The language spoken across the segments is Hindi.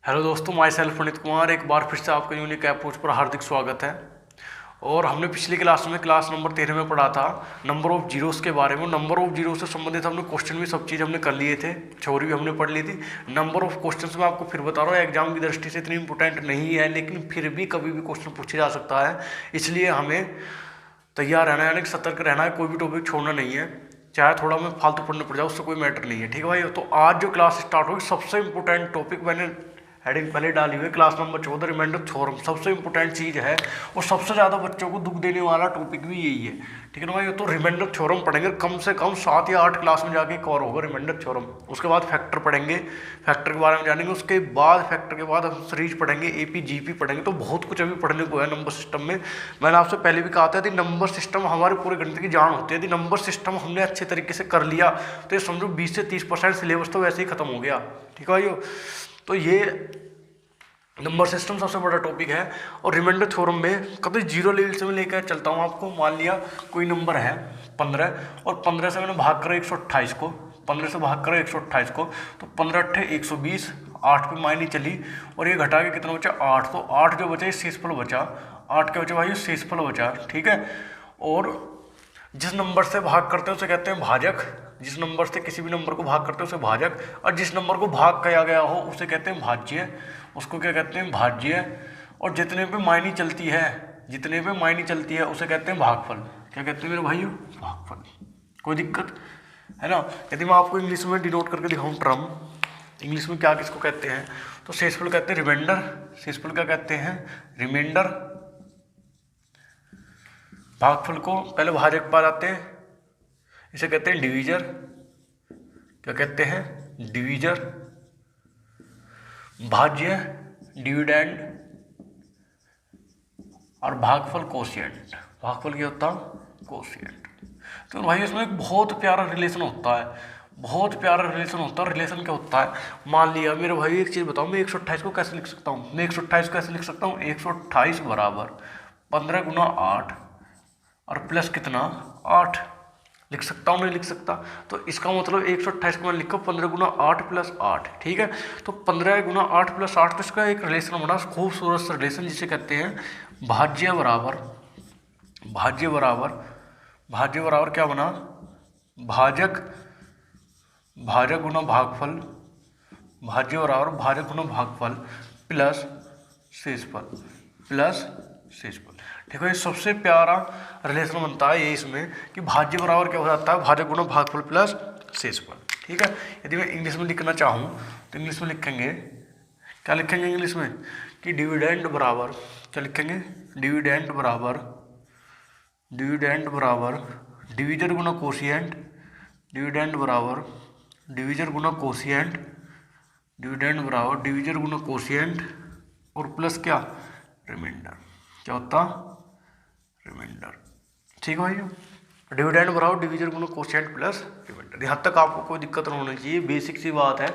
हेलो दोस्तों, माई सेल्फ पुनीत कुमार एक बार फिर से आपका यूनिक अप्रोच पर हार्दिक स्वागत है। और हमने पिछली क्लास में क्लास नंबर 13 में पढ़ा था नंबर ऑफ जीरोस के बारे में। नंबर ऑफ जीरो से संबंधित हमने क्वेश्चन भी सब चीज़ हमने कर लिए थे, थ्योरी भी हमने पढ़ ली थी। नंबर ऑफ क्वेश्चन मैं आपको फिर बता रहा हूँ, एग्जाम की दृष्टि से इतनी इंपॉर्टेंट नहीं है, लेकिन फिर भी कभी भी क्वेश्चन पूछा जा सकता है, इसलिए हमें तैयार रहना है, यानी कि सतर्क रहना है, कोई भी टॉपिक छोड़ना नहीं है, चाहे थोड़ा में फालतू पढ़ने पड़ जाए, उससे कोई मैटर नहीं है। ठीक है भाई, तो आज जो क्लास स्टार्ट होगी सबसे इंपॉर्टेंट टॉपिक मैंने हेडिंग पहले डाली हुई है, क्लास नंबर 14 रिमाइंडर थ्योरम सबसे इंपॉर्टेंट चीज़ है और सबसे ज़्यादा बच्चों को दुख देने वाला टॉपिक भी यही है। ठीक है ना भाई, तो रिमाइंडर थ्योरम पढ़ेंगे, कम से कम 7 या 8 क्लास में जाके कवर होगा रिमाइंडर थ्योरम। उसके बाद फैक्टर पढ़ेंगे, फैक्टर के बारे में जानेंगे, उसके बाद फैक्टर के बाद हम सीरीज पढ़ेंगे, एपी जीपी पढ़ेंगे। तो बहुत कुछ अभी पढ़ने को है नंबर सिस्टम में। मैंने आपसे पहले भी कहा था, यदि नंबर सिस्टम हमारे पूरे गणित की जान होती है, यदि नंबर सिस्टम हमने अच्छे तरीके से कर लिया तो ये समझो 20 से 30% सिलेबस तो वैसे ही खत्म हो गया। ठीक है भाई, तो ये नंबर सिस्टम सबसे बड़ा टॉपिक है। और रिमाइंडर थ्योरम में कभी जीरो लेवल से मैं लेकर चलता हूँ आपको। मान लिया कोई नंबर है 15 और 15 से मैंने भाग करा 128 को, 15 से भाग करा 128 को, तो 15 अट्ठे 120, 8 पे माइनस चली और ये घटा के कितना बचा 8, तो 8 जो बचा ये शेषफल बचा, 8 के बचा भाई शेषफल बचा। ठीक है, और जिस नंबर से भाग करते हैं उसे कहते हैं भाजक, जिस नंबर से किसी भी नंबर को भाग करते हैं उसे भाजक, और जिस नंबर को भाग किया गया हो उसे कहते हैं भाज्य, उसको क्या कहते हैं भाज्य। और जितने पे माइनी चलती है, जितने पे माइनी चलती है उसे कहते हैं भागफल। क्या कहते हैं मेरे भाइयों? भागफल। कोई दिक्कत है ना? यदि मैं आपको इंग्लिश में डिनोट करके दिखाऊं टर्म, इंग्लिश में क्या किसको कहते हैं, तो शेषफल कहते हैं रिमाइंडर, शेषफल क्या कहते हैं रिमाइंडर। भागफल को पहले भाजक पा जाते हैं, इसे कहते हैं डिवीजर। क्या कहते हैं? डिवीजर। भाज्य डिविडेंड और भागफल कोशिएंट। भागफल क्या होता है? कोशिएंट। तो भाई इसमें एक बहुत प्यारा रिलेशन होता है, बहुत प्यारा रिलेशन होता है। रिलेशन क्या होता है? मान लिया मेरे भाई एक चीज़ बताओ, मैं 128 को कैसे लिख सकता हूँ? मैं 128 को कैसे लिख सकता हूँ? 128 बराबर 15 गुना 8 और प्लस कितना 8 लिख सकता हूँ, नहीं लिख सकता? तो इसका मतलब 128 को मैं लिखा 15 गुना 8 प्लस 8। ठीक है, तो 15 गुना 8 प्लस 8, तो इसका एक रिलेशन बना, खूबसूरत सा रिलेशन, जिसे कहते हैं भाज्य बराबर, भाज्य बराबर, भाज्य बराबर क्या बना? भाजक, भाजक गुना भागफल, भाज्य बराबर भाजक गुना भागफल प्लस शेषफल, प्लस शेषफल। देखो ये सबसे प्यारा रिलेशन बनता है ये इसमें कि भाज्य बराबर क्या हो जाता है? भाजक गुना भागफल प्लस शेषफल। ठीक है, यदि मैं इंग्लिश में लिखना चाहूँ तो इंग्लिश में लिखेंगे, क्या लिखेंगे इंग्लिश में? कि डिविडेंड बराबर, क्या लिखेंगे? डिविडेंड बराबर, डिविडेंड बराबर डिवीजर गुना कोशिएंट, डिविडेंड बराबर डिवीजर गुना कोशिएंट, डिविडेंड बराबर डिवीजर गुना कोशिएंट और प्लस क्या? रिमाइंडर। क्या होता? रिमाइंडर। ठीक है भाई, डिविडेंड बराबर डिवीजन गुना कोशिएंट प्लस रिमाइंडर। यहाँ तक आपको कोई दिक्कत नहीं होनी चाहिए, बेसिक सी बात है।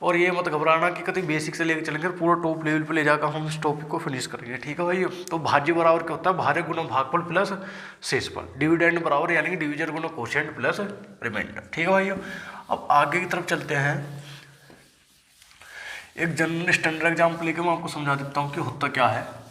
और ये मत घबराना कि कभी बेसिक से लेकर चलेंगे, पूरा टॉप लेवल पे ले जाकर हम इस टॉपिक को फिनिश करेंगे। ठीक है भाई, तो भाज्य बराबर क्या होता है? भाजक गुना भागफल प्लस शेषफल। डिविडेंड बराबर यानी कि डिवीजन गुना कोशिएंट प्लस रिमाइंडर। ठीक है भाई, अब आगे की तरफ चलते हैं। एक जनरल स्टैंडर्ड एग्जाम्पल लेकर मैं आपको समझा देता हूँ कि होता क्या है।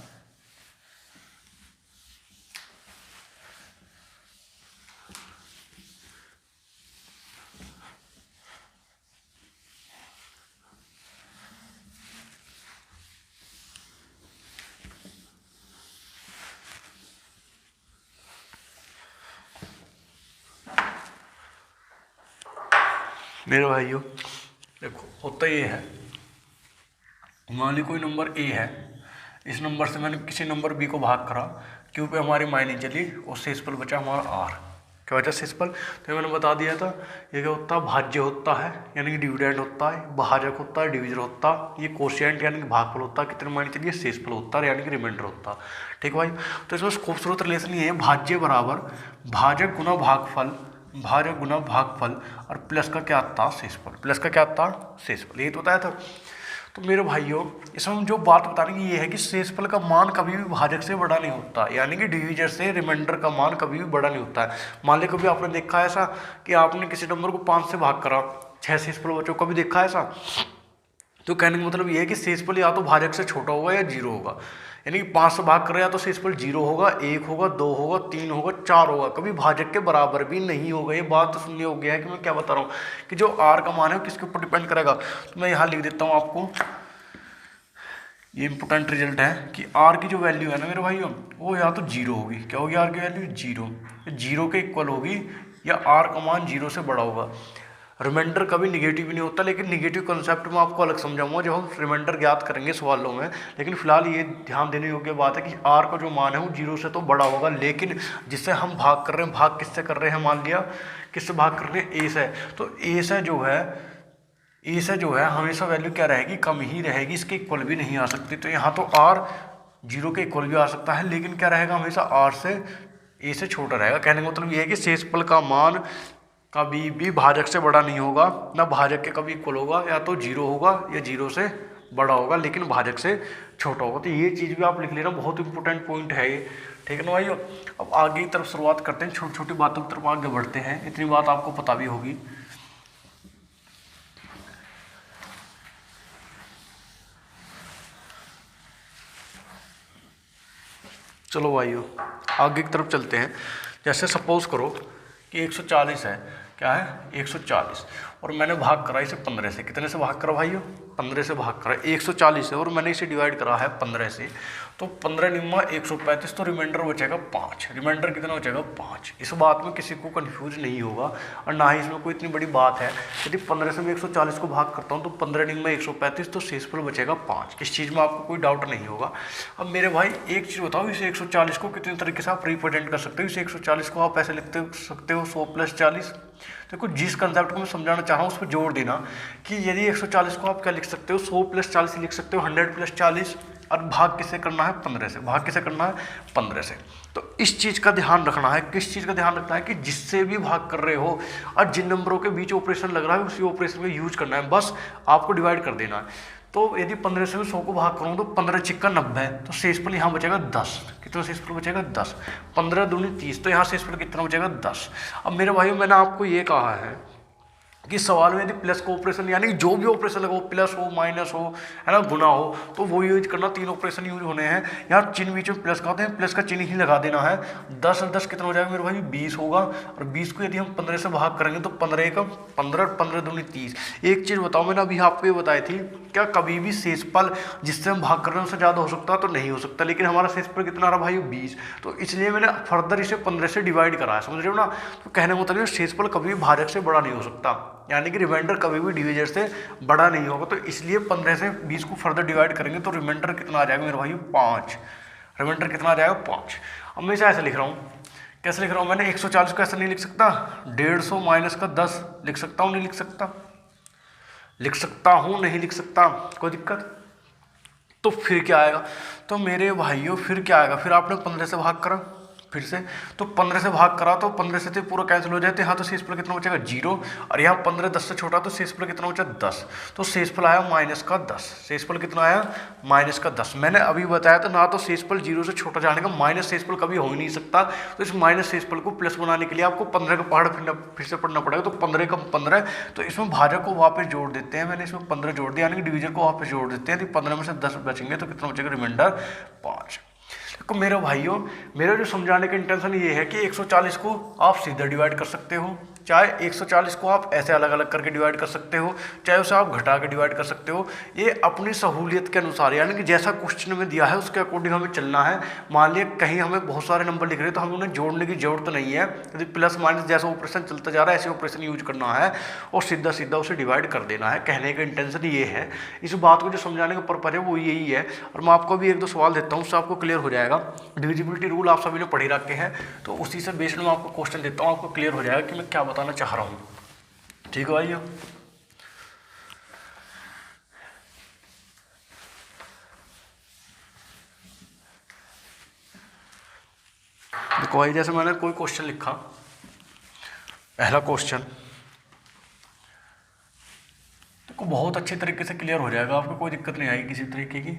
मेरे भाइयों देखो, होता ये है, मान ली कोई नंबर ए है, इस नंबर से मैंने किसी नंबर बी को भाग करा, क्यू पे हमारी माइनस चली और शेषफल बचा हमारा आर। क्या बचा? शेषफल। तो मैंने बता दिया था ये क्या होता है? भाज्य होता है यानी कि डिविडेंड होता है, भाजक होता है, डिवीजर होता है, ये कोशिएंट यानी कि भागफल होता है, कितने माइनस चलिए शेषफल होता है यानी कि रिमाइंडर होता है। ठीक है भाई, तो इसमें खूबसूरत रिलेशन ये है, भाज्य बराबर भाजक गुना भागफल, भाजक गुना भागफल और प्लस का क्या आता? शेषफल। प्लस का क्या आता? शेषफल। यही तो बताया था। तो मेरे भाइयों इसमें जो बात बताने की ये है कि शेषफल का मान कभी भी भाजक से बड़ा नहीं होता, यानी कि डिवीजर से रिमाइंडर का मान कभी भी बड़ा नहीं होता है। मान ली कभी आपने देखा है ऐसा कि आपने किसी नंबर को 5 से भाग करा, 6 शेषफल बचो? कभी देखा है ऐसा? तो कहने का मतलब ये है कि शेषफल या तो भाजक से छोटा होगा या जीरो होगा, यानी कि 5 से भाग कर रहे हैं या तो शेषफल जीरो होगा, 1 होगा, 2 होगा, 3 होगा, 4 होगा, कभी भाजक के बराबर भी नहीं होगा। ये बात तो सुननी हो गया है कि मैं क्या बता रहा हूँ कि जो आर का मान है वो किसके ऊपर डिपेंड करेगा। तो मैं यहाँ लिख देता हूँ आपको, ये इंपॉर्टेंट रिजल्ट है कि आर की जो वैल्यू है ना मेरे भाइयों, वो या तो जीरो होगी, क्या होगी आर की वैल्यू, जीरो, जीरो के इक्वल होगी, या आर का मान जीरो से बड़ा होगा। रिमाइंडर कभी निगेटिव नहीं होता, लेकिन निगेटिव कंसेप्ट में आपको अलग समझाऊंगा जब हम रिमाइंडर ज्ञात करेंगे सवालों में। लेकिन फिलहाल ये ध्यान देने योग्य बात है कि आर का जो मान है वो जीरो से तो बड़ा होगा, लेकिन जिससे हम भाग कर रहे हैं, भाग किससे कर रहे हैं, मान लिया किससे भाग कर रहे हैं, ए से, तो ए से जो है, ए से जो है हमेशा वैल्यू क्या रहेगी, कम ही रहेगी, इसके इक्वल भी नहीं आ सकती। तो यहाँ तो आर जीरो के इक्वल भी आ सकता है, लेकिन क्या रहेगा, हमेशा आर से, ए से छोटा रहेगा। कहने का मतलब ये है कि शेषफल का मान कभी भी भाजक से बड़ा नहीं होगा, ना भाजक के कभी इक्वल होगा, या तो जीरो होगा या जीरो से बड़ा होगा, लेकिन भाजक से छोटा होगा। तो ये चीज़ भी आप लिख लेना, बहुत इंपॉर्टेंट पॉइंट है ये, ठीक है ना भाइयों। अब आगे की तरफ शुरुआत करते हैं, छोटी छोटी बातों की तरफ आगे बढ़ते हैं, इतनी बात आपको पता भी होगी। चलो भाइयों आगे की तरफ चलते हैं। जैसे सपोज करो कि 140 है, क्या है 140, और मैंने भाग करा इसे 15 से, कितने से भाग करा भाइयों, 15 से भाग करा, 140 है और मैंने इसे डिवाइड करा है 15 से, तो 15 निम्मा 135, तो रिमाइंडर बचेगा 5, रिमाइंडर कितना बचेगा 5। इस बात में किसी को कंफ्यूज नहीं होगा और ना ही इसमें कोई इतनी बड़ी बात है। यदि 15 से मैं 140 को भाग करता हूँ तो 15 निम्मा 135, तो शेषफल बचेगा 5। इस चीज़ में आपको कोई डाउट नहीं होगा। अब मेरे भाई एक चीज़ बताओ, इस 140 को कितने तरीके से आप रिप्रेजेंट कर सकते हो। इस 140 को आप ऐसे लिखते सकते हो 100 + 40। देखो जिस कंसेप्ट को मैं समझाना चाह रहा हूँ उस पर जोर देना कि यदि 140 को आप क्या लिख सकते हो, 100 + 40 लिख सकते हो, 100 + 40, और भाग किससे करना है, 15 से। भाग किससे करना है, 15 से। तो इस चीज़ का ध्यान रखना है, किस चीज़ का ध्यान रखना है कि जिससे भी भाग कर रहे हो और जिन नंबरों के बीच ऑपरेशन लग रहा है उसी ऑपरेशन का यूज करना है, बस आपको डिवाइड कर देना है। तो यदि 15 से मैं 100 को भाग करूँ तो 15 × 90, तो शेषफल यहाँ बचेगा 10। कितना शेषफल बचेगा 10, 15 दूनी 30, तो यहाँ शेषफल कितना बचेगा 10। अब मेरे भाइयों मैंने आपको ये कहा है कि सवाल में यदि प्लस का ऑपरेशन, यानी जो भी ऑपरेशन लगा हो, प्लस हो, माइनस हो, है ना, गुना हो, तो वो यूज करना, 3 ऑपरेशन यूज होने हैं। यहाँ चिन्ह बीच में प्लस का होते हैं, प्लस का चिन्ह ही लगा देना है। 10 और 10 कितना हो जाएगा मेरे भाई, 20 होगा, और 20 को यदि हम 15 से भाग करेंगे तो 15 का 15, 15 दूनी 30। एक चीज़ बताओ, मैंने अभी आपको ये बताई थी, क्या कभी भी शेषफल जिससे हम भाग कर रहे हैं उससे ज़्यादा हो सकता तो नहीं हो सकता, लेकिन हमारा शेषफल कितना रहा भाई 20, तो इसलिए मैंने फर्दर इसे 15 से डिवाइड करा है, समझ रहे हो ना। तो कहने का मतलब शेषफल कभी भी भाजक से बड़ा नहीं हो सकता, यानी कि रिमाइंडर कभी भी डिविजन से बड़ा नहीं होगा। तो इसलिए 15 से 20 को फर्दर डिवाइड करेंगे तो रिमाइंडर कितना आ जाएगा मेरे भाई 5। रिमाइंडर कितना आ जाएगा 5। अब मैं इसे ऐसे लिख रहा हूँ, कैसे लिख रहा हूँ, मैंने 140 को ऐसे नहीं लिख सकता, 150 - 10 लिख सकता हूँ, नहीं लिख सकता, लिख सकता हूँ, नहीं लिख सकता, कोई दिक्कत। तो फिर क्या आएगा, तो मेरे भाइयों फिर क्या आएगा, फिर आपने 15 से भाग करा, फिर से तो 15 से भाग करा तो 15 से तो पूरा कैंसिल हो जाते हैं, यहाँ तो शेषफल कितना बचेगा 0, और यहाँ 15 10 से छोटा, तो शेषफल कितना बचा 10, तो शेषफल आया -10। शेषफल कितना आया -10। मैंने अभी बताया था ना, तो शेषफल 0 से छोटा जाने का माइनस शेषफल कभी हो ही नहीं सकता। तो इस माइनस शेषफल को प्लस बनाने के लिए आपको 15 का पहाड़ फिर से पढ़ना पड़ेगा। तो 15 का 15, तो इसमें भाजक को वापस जोड़ देते हैं, मैंने इसमें 15 जोड़ दिया, यानी कि डिवीजन को वापस जोड़ देते हैं। तो 15 में से 10 बचेंगे तो कितना बचेगा, रिमाइंडर 5। तो मेरे भाइयों, मेरा जो समझाने का इंटेंशन ये है कि 140 को आप सीधा डिवाइड कर सकते हो, चाहे 140 को आप ऐसे अलग अलग करके डिवाइड कर सकते हो, चाहे उसे आप घटा के डिवाइड कर सकते हो। ये अपनी सहूलियत के अनुसार, यानी कि जैसा क्वेश्चन में दिया है उसके अकॉर्डिंग हमें चलना है। मान लिया कहीं हमें बहुत सारे नंबर लिख रहे हैं तो हमें उन्हें जोड़ने की जरूरत नहीं है, यदि प्लस माइनस जैसा ऑपरेशन चलता जा रहा है ऐसे ऑपरेशन यूज करना है और सीधा सीधा उसे डिवाइड कर देना है। कहने का इंटेंशन ये है, इस बात को जो समझाने का पर्पज है वो यही है। और मैं आपको भी 1-2 सवाल देता हूँ, उससे आपको क्लियर हो जाएगा। डिविजिबिलिटी रूल आप सभी ने पढ़े रखे हैं, तो उसी से बेस्ड मैं आपको क्वेश्चन देता हूँ, आपको क्लियर हो जाएगा कि मैं क्या बताना चाह रहा हूँ। ठीक है भाइयों, देखो भाई, जैसे मैंने कोई क्वेश्चन लिखा, पहला क्वेश्चन, देखो बहुत अच्छे तरीके से क्लियर हो जाएगा, आपको कोई दिक्कत नहीं आएगी किसी तरीके की।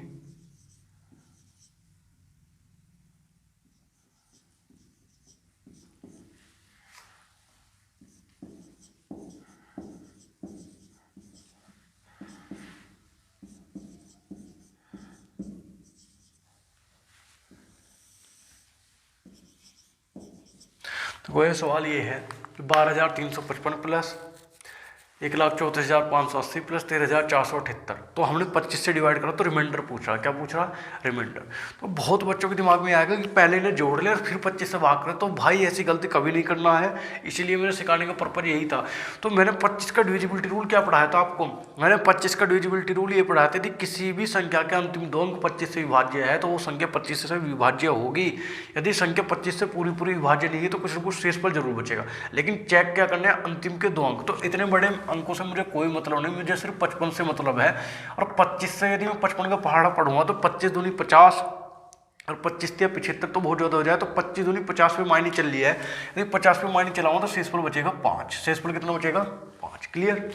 वह सवाल ये है कि 12,355 प्लस 1,34,580 प्लस 13,478। तो हमने 25 से डिवाइड करा तो रिमाइंडर पूछ रहा। क्या पूछ रहा? रिमाइंडर। तो बहुत बच्चों के दिमाग में आएगा कि पहले इन्हें जोड़ ले और फिर 25 से भाग करें। तो भाई ऐसी गलती कभी नहीं करना है, इसीलिए मेरे सिखाने का पर्पज यही था। तो मैंने 25 का डिविजिबिलिटी रूल क्या पढ़ाया था आपको? मैंने 25 का डिविजिबिलिटी रूल ये पढ़ाया था कि किसी भी संख्या के अंतिम दो अंक 25 से विभाज्य है तो वो संख्या 25 से विभाज्य होगी। यदि संख्या 25 से पूरी विभाज्य नहीं है तो कुछ न कुछ शेषफल जरूर बचेगा। लेकिन चेक क्या करना है? अंतिम के दो अंक। तो इतने बड़े अंकों से मुझे कोई मतलब नहीं, मुझे सिर्फ 55 से मतलब है। और 25 से यदि मैं 55 का पहाड़ा पढ़ूंगा तो 25 दूनी 50 और 25 या 75 तो बहुत ज़्यादा हो जाए। तो 25 दूनी 50 पे मायने चल रही है। यदि 50 पे मायने चलाऊंगा तो शेषफल बचेगा 5। शेषफल कितना बचेगा? 5। क्लियर?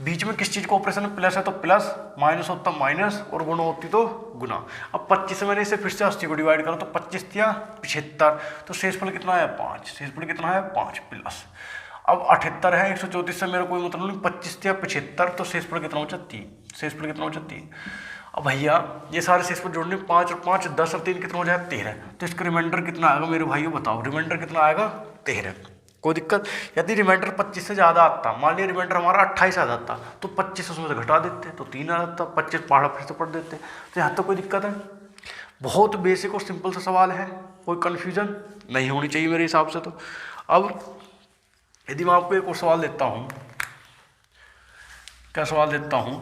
बीच में किस चीज़ का ऑपरेशन प्लस है तो प्लस, माइनस होता माइनस और गुणा होती तो गुना। अब 25 से मैंने इसे फिर से 80 को डिवाइड करा तो 25 या 75। तो शेषफल कितना है? 5। शेषफल कितना है? 5 प्लस। अब 78 है, 134 से मेरा कोई मतलब नहीं, 25 या 75। तो शेषफल कितना बचा? 3। शेषफल कितना बचा? 3। अब भैया ये सारे शेषफल जोड़ने 5 और 5 10 और 3 कितना हो जाएगा? 13। तो इसका रिमाइंडर कितना आएगा मेरे भाइयों? बताओ रिमाइंडर कितना आएगा? 13। कोई दिक्कत? यदि रिमाइंडर 25 से ज़्यादा आता, मान लिया रिमाइंडर हमारा 28 आ जाता तो 25 उसमें से घटा देते तो 3 आ जाता, 25 पहाड़ा फिर से पढ़ देते। तो यहाँ तक कोई दिक्कत है? बहुत बेसिक और सिंपल सा सवाल है, कोई कन्फ्यूजन नहीं होनी चाहिए मेरे हिसाब से। तो अब यदि मैं आपको एक और सवाल देता हूँ, क्या सवाल देता हूँ,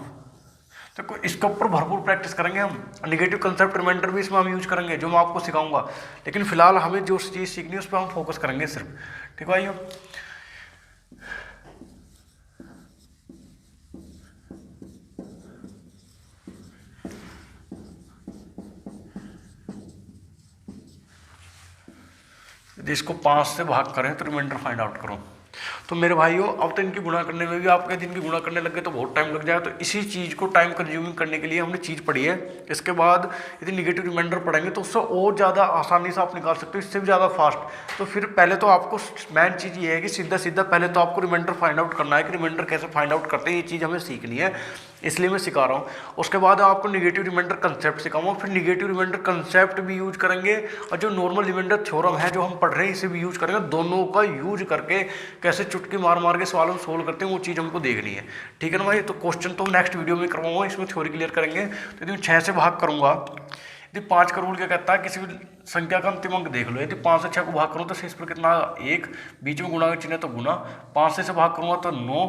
तो इसके ऊपर भरपूर प्रैक्टिस करेंगे हम। नेगेटिव कंसेप्ट रिमाइंडर भी इसमें हम यूज करेंगे जो मैं आपको सिखाऊंगा। लेकिन फिलहाल हमें जो चीज़ सीखनी है उस पर हम फोकस करेंगे सिर्फ। ठीक है भाइयों? यदि इसको 5 से भाग करें तो रिमाइंडर फाइंड आउट करो। तो मेरे भाइयों अब तो इनकी गुणा करने में भी आपके दिन की गुणा करने लग गए तो बहुत टाइम लग जाएगा। तो इसी चीज़ को टाइम कंज्यूमिंग करने के लिए हमने चीज़ पढ़ी है। इसके बाद यदि निगेटिव रिमाइंडर पढ़ेंगे तो उससे और ज़्यादा आसानी से आप निकाल सकते हो, इससे भी ज़्यादा फास्ट। तो फिर पहले तो आपको मेन चीज़ ये है कि सीधा सीधा पहले तो आपको रिमाइंडर फाइंड आउट करना है कि रिमाइंडर कैसे फाइंड आउट करते हैं, ये चीज़ हमें सीखनी है, इसलिए मैं सिखा रहा हूँ। उसके बाद आपको निगेटिव रिमाइंडर कंसेप्ट सिखाऊंगा, फिर निगेटिव रिमाइंडर कंसेप्ट भी यूज करेंगे और जो नॉर्मल रिमाइंडर थ्योरम है जो हम पढ़ रहे हैं इसे भी यूज करेंगे। दोनों का यूज करके कैसे चुटकी मार मार के सवालों को सोल्व करते हैं वो चीज़ हमको देखनी है। ठीक है ना भाई? तो क्वेश्चन तो नेक्स्ट वीडियो में करवाऊंगा, इसमें थ्योरी क्लियर करेंगे। तो यदि मैं 6 से भाग करूंगा, यदि 5 का रूल क्या कहता है? किसी भी संख्या का अंतिम अंक देख लो, यदि 5 से 6 को भाग करूँ तो शेषफल कितना? 1। बीच में गुणा का चिन्ह तो गुना, 5 से भाग करूँगा तो 9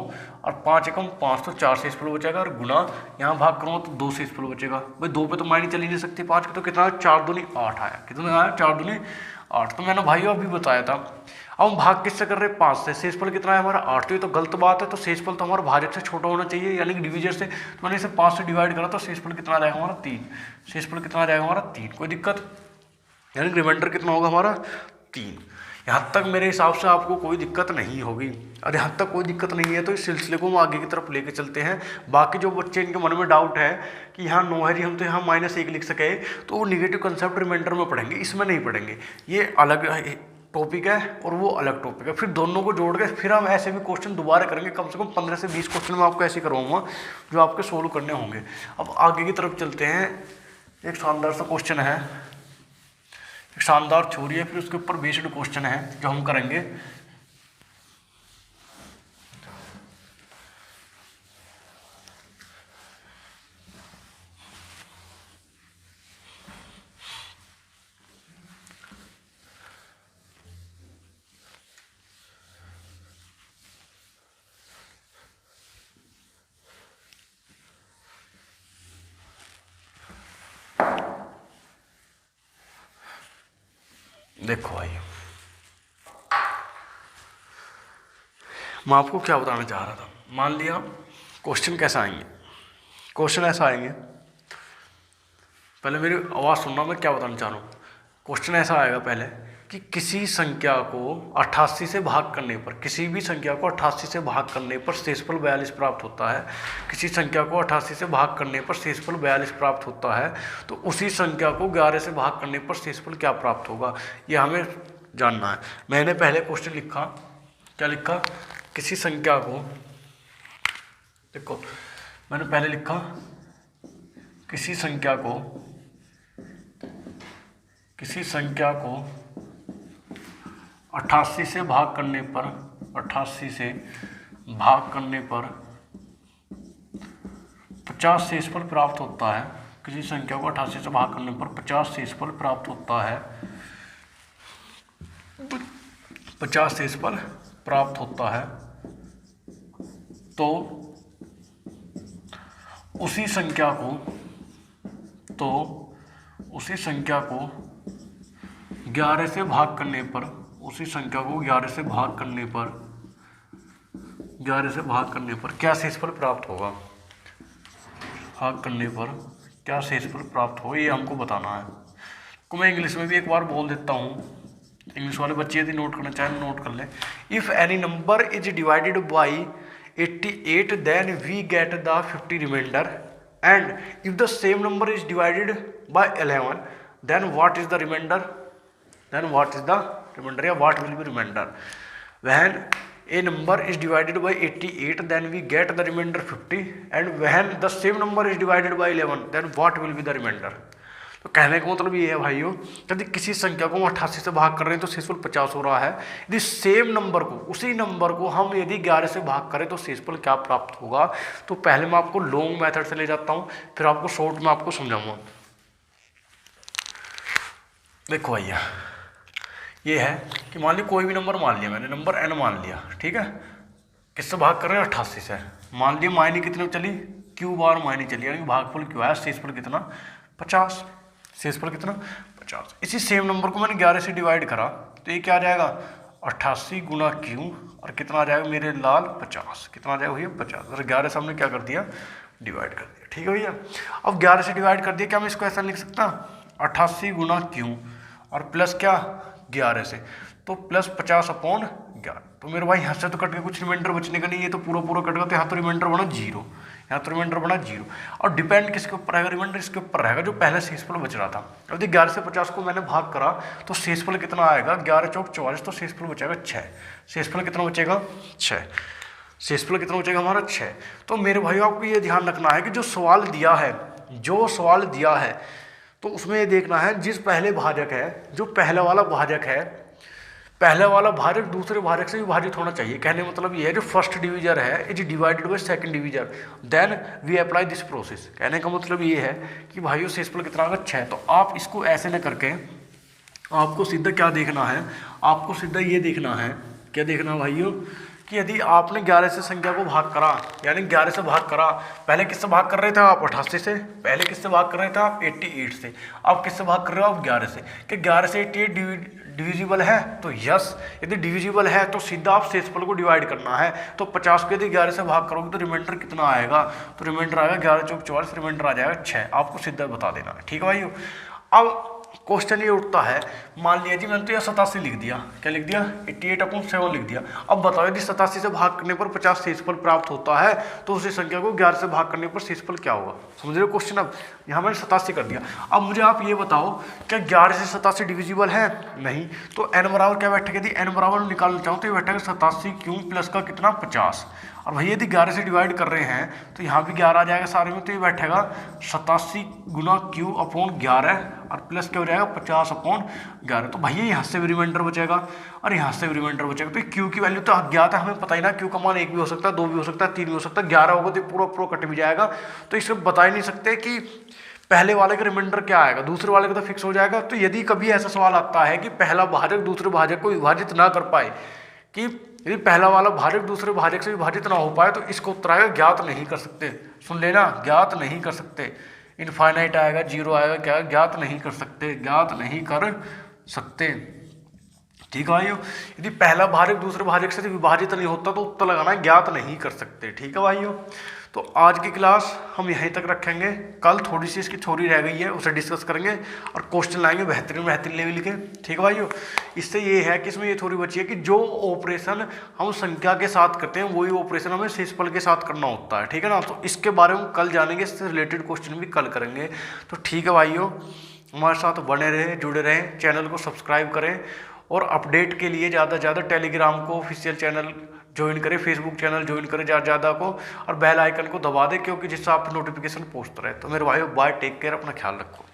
और 5 एकम 5 तो 4 शेषफल बचेगा और गुना यहाँ भाग करूँगा तो 2 शेषफल बचेगा। भाई 2 पे तो मायने चल ही नहीं सकती, 5 के तो कितना? 4 दूनी 8 आया। कितना आया? 4 दूनी 8। तो मैंने भाइयों अभी बताया था। अब हम भाग किससे कर रहे हैं? 5 से। शेषफल कितना है हमारा? 8। तो ये तो गलत बात है। तो शेषफल तो हमारा भाजक से छोटा होना चाहिए, यानी कि डिविजर से। तो मैंने इसे 5 से डिवाइड करा तो शेषफल कितना रहेगा हमारा? 3। शेषफल कितना रहेगा हमारा? 3। कोई दिक्कत? यानी कि रिमाइंडर कितना होगा हमारा? 3। यहाँ तक मेरे हिसाब से आपको कोई दिक्कत नहीं होगी। और यहाँ तक कोई दिक्कत नहीं है तो इस सिलसिले को हम आगे की तरफ लेके चलते हैं। बाकी जो बच्चे इनके मन में डाउट है कि यहाँ 9 है, हम तो यहाँ -1 लिख सके, तो वो निगेटिव कंसेप्ट रिमाइंडर में पढ़ेंगे, इसमें नहीं पढ़ेंगे। ये अलग टॉपिक है और वो अलग टॉपिक है। फिर दोनों को जोड़ के फिर हम ऐसे भी क्वेश्चन दोबारा करेंगे। कम से कम 15 से 20 क्वेश्चन मैं आपको ऐसे करवाऊंगा जो आपके सोल्व करने होंगे। अब आगे की तरफ चलते हैं। एक शानदार सा क्वेश्चन है, एक शानदार थ्योरी है, फिर उसके ऊपर बेस्ड क्वेश्चन है जो हम करेंगे। देखो भाई मैं आपको क्या बताना चाह रहा था। मान लिया क्वेश्चन कैसा आएंगे? क्वेश्चन ऐसा आएंगे, पहले मेरी आवाज़ सुनना, मैं क्या बताना चाह रहा हूँ। क्वेश्चन ऐसा आएगा पहले कि किसी संख्या को 88 से भाग करने पर, किसी भी संख्या को 88 से भाग करने पर शेषफल 42 प्राप्त होता है। किसी संख्या को 88 से भाग करने पर शेषफल 42 प्राप्त होता है, तो उसी संख्या को 11 से भाग करने पर शेषफल क्या प्राप्त होगा, ये हमें जानना है। मैंने पहले क्वेश्चन लिखा, क्या लिखा? किसी संख्या को, देखो मैंने पहले लिखा किसी संख्या को 88 से भाग करने पर 88 से भाग करने पर 50 शेषफल प्राप्त होता है। किसी संख्या को 88 से भाग करने पर 50 शेषफल प्राप्त होता है, 50 शेषफल प्राप्त होता है, तो उसी संख्या को 11 से भाग करने पर, उसी संख्या को 11 से भाग करने पर, 11 से भाग करने पर क्या शेषफल प्राप्त होगा, भाग करने पर क्या शेषफल प्राप्त हो, ये हमको बताना है। को मैं इंग्लिश में भी एक बार बोल देता हूँ, इंग्लिश वाले बच्चे यदि नोट करना चाहें नोट कर लें। If any number is divided by 88 then we get the 50 remainder, and if the same number is divided by 11 then what is the remainder, then what is the remainder या what will be remainder. When a number is divided by 88 then we get the remainder 50, and when the same number is divided by 11 then what will be the remainder। तो कहने का मतलब ये है भाइयों, यदि किसी संख्या को हम 88 से भाग कर रहे हैं तो शेषफल 50 हो रहा है। यदि सेम नंबर को, उसी नंबर को हम यदि 11 से भाग करें तो शेषफल क्या प्राप्त होगा। तो पहले मैं आपको लॉन्ग मेथड से ले जाता हूँ, फिर आपको शॉर्ट में आपको समझाऊंगा। देखो भैया, ये है कि मान ली कोई भी नंबर मान लिया मैंने, नंबर n मान लिया, ठीक है, किससे भाग कर रहे हैं 88 से। मान लिया मायने कितने चली, q बार मायने चली, यानी भागफल क्यों आया, शेषफल कितना 50, शेषफल कितना 50। इसी सेम नंबर को मैंने 11 से डिवाइड करा तो ये क्या आ जाएगा 88 गुना q, और कितना आ जाएगा मेरे लाल 50, कितना आ जाएगा भैया 50, और 11 से हमने क्या कर दिया डिवाइड कर दिया, ठीक है भैया। अब 11 से डिवाइड कर दिया, क्या मैं इसको ऐसा लिख सकता 88 गुना q और प्लस क्या 11 से, तो प्लस 50/11। तो मेरे भाई यहाँ से तो कट के कुछ रिमाइंडर बचने का नहीं, ये तो पूरा पूरा कट गया, तो यहाँ तो रिमाइंडर बना 0, यहाँ तो रिमाइंडर बना 0। और डिपेंड किसके ऊपर रहेगा, रिमाइंडर इसके ऊपर रहेगा जो पहले शेषफल बच रहा था। यदि 11 से 50 को मैंने भाग करा तो शेषफल कितना आएगा 11 चौक 44, तो शेषफल बचेगा 6। शेषफल कितना बचेगा 6, शेषफल कितना बचेगा हमारा 6। तो मेरे भाई आपको ये ध्यान रखना है कि जो सवाल दिया है तो उसमें ये देखना है जिस पहले भाजक है, जो पहला वाला भाजक है, पहले वाला भाजक दूसरे भाजक से विभाजित होना चाहिए। कहने मतलब ये है जो फर्स्ट डिवीजर है is divided by second divisor then we apply this process. कहने का मतलब ये है कि भाइयों शेषफल कितना होगा 6। तो आप इसको ऐसे न करके आपको सीधा क्या देखना है, आपको सीधा ये देखना है, क्या देखना भाइयों कि यदि आपने 11 से संख्या को भाग करा, यानी 11 से भाग करा, पहले किससे भाग कर रहे थे आप 88 से, पहले किससे भाग कर रहे थे आप 88 से, आप किससे भाग कर रहे हो आप 11 से, कि 11 से 88 डिविजिबल है, तो यस, यदि डिविजिबल है तो सीधा आप शेषफल को डिवाइड करना है। तो 50 को यदि 11 से भाग करोगे तो रिमाइंडर कितना आएगा, तो रिमाइंडर आएगा 11 चौक 44, रिमाइंडर आ जाएगा 6। आपको सीधा बता देना है, ठीक है भाइयों। अब क्वेश्चन ये उठता है, मान लिया जी मैंने तो यह 87 लिख दिया, क्या लिख दिया 88/7 लिख दिया। अब बताओ यदि 87 से भाग करने पर 50 शेषफल प्राप्त होता है तो उसी संख्या को 11 से भाग करने पर शेषफल क्या होगा, समझ रहे हो क्वेश्चन। अब यहाँ मैंने 87 कर दिया। अब मुझे आप ये बताओ क्या 11 से 87 डिविजिबल है, नहीं, तो n बराबर क्या बैठेगा, यदि n बराबर निकालना चाहूँ तो ये बैठेगा 87 क्यों प्लस का कितना 50। और भैया यदि 11 से डिवाइड कर रहे हैं तो यहाँ भी 11 आ जाएगा सारे में, तो ये बैठेगा 87 गुना q/11 और प्लस क्या हो जाएगा 50/11। तो भैया यहाँ से भी रिमाइंडर बचेगा और यहाँ से भी रिमाइंडर बचेगा। तो q की वैल्यू तो ज्ञात है, हमें पता ही ना, q का मान 1 भी हो सकता है, 2 भी हो सकता है, 3 भी हो सकता है, 11 होगा तो पूरा कट भी जाएगा। तो इसमें बता ही नहीं सकते कि पहले वाले का रिमाइंडर क्या आएगा, दूसरे वाले का तो फिक्स हो जाएगा। तो यदि कभी ऐसा सवाल आता है कि पहला भाजक दूसरे भाजक को विभाजित ना कर पाए, कि यदि पहला वाला भाजक दूसरे भाजक से विभाजित ना हो पाए, तो इसको उत्तर आएगा ज्ञात नहीं कर सकते। सुन लेना, ज्ञात नहीं कर सकते, इनफाइनाइट आएगा, 0 आएगा, क्या ज्ञात नहीं कर सकते, ज्ञात नहीं कर सकते, ठीक है भाइयों। यदि पहला भाजक दूसरे भाजक से विभाजित नहीं होता तो उत्तर लगाना है ज्ञात नहीं कर सकते, ठीक है भाइयों। तो आज की क्लास हम यहीं तक रखेंगे, कल थोड़ी सी इसकी थ्योरी रह गई है उसे डिस्कस करेंगे और क्वेश्चन लाएंगे बेहतरीन लेवल के, ठीक है भाइयों। इससे ये है कि इसमें ये थ्योरी बची है कि जो ऑपरेशन हम संख्या के साथ करते हैं वही ऑपरेशन हमें शेषफल के साथ करना होता है, ठीक है ना। तो इसके बारे में कल जानेंगे, इससे रिलेटेड क्वेश्चन भी कल करेंगे। तो ठीक है भाइयों, हमारे साथ बने रहें, जुड़े रहें, चैनल को सब्सक्राइब करें और अपडेट के लिए ज़्यादा से ज़्यादा टेलीग्राम को ऑफिशियल चैनल ज्वाइन करें, फेसबुक चैनल ज्वाइन करें ज़्यादा को, और बेल आइकन को दबा दें, क्योंकि जिससे आप नोटिफिकेशन पहुंचता रहे। तो मेरे भाइयों बाय, टेक केयर, अपना ख्याल रखो।